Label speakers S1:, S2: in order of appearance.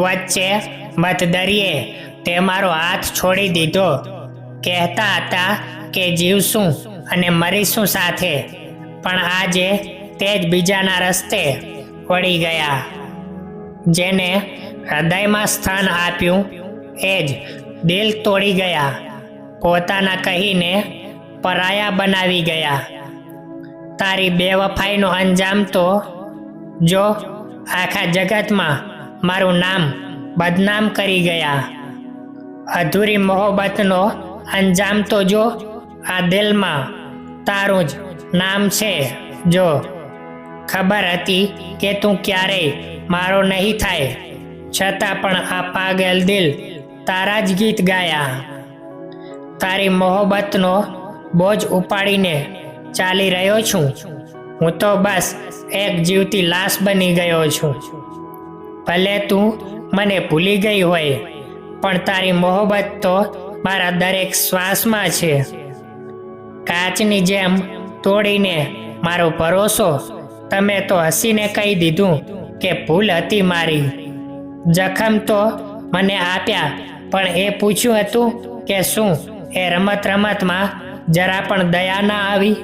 S1: વચ્ચે મતદરિયે તે મારો હાથ છોડી દીધો. કહેતા હતા કે જીવશું અને મરીશું સાથે, પણ આજે તે જ બીજાના રસ્તે વળી ગયા. જેને હૃદયમાં સ્થાન આપ્યું એ જ દિલ તોડી ગયા. પોતાના કહીને પરાયા બનાવી ગયા. તારી બેવફાઈનો અંજામ તો જો આખા જગતમાં મારું નામ બદનામ કરી ગયા. અધૂરી મોહબ્બતનો અંજામ તો જો આ દિલમાં તારું જ નામ છે. જો ખબર હતી કે તું ક્યારેય મારો નહીં થાય, છતાં પણ આ પાગલ દિલ તારા જ ગીત ગાયા. તારી મોહબ્બતનો બોજ ઉપાડીને ચાલી રહ્યો છું. હું તો બસ એક જીવતી લાશ બની ગયો છું. ભલે તું મને ભૂલી ગઈ હોય, પણ તારી મોહબ્બત તો મારા દરેક શ્વાસમાં છે. કાચની જેમ તોડીને મારો ભરોસો તમે તો હસીને કહી દીધું કે ભૂલ હતી મારી. જખમ તો મને આપ્યા, પણ એ પૂછ્યું હતું કે શું એ રમતમાં જરા પણ દયા ના આવી?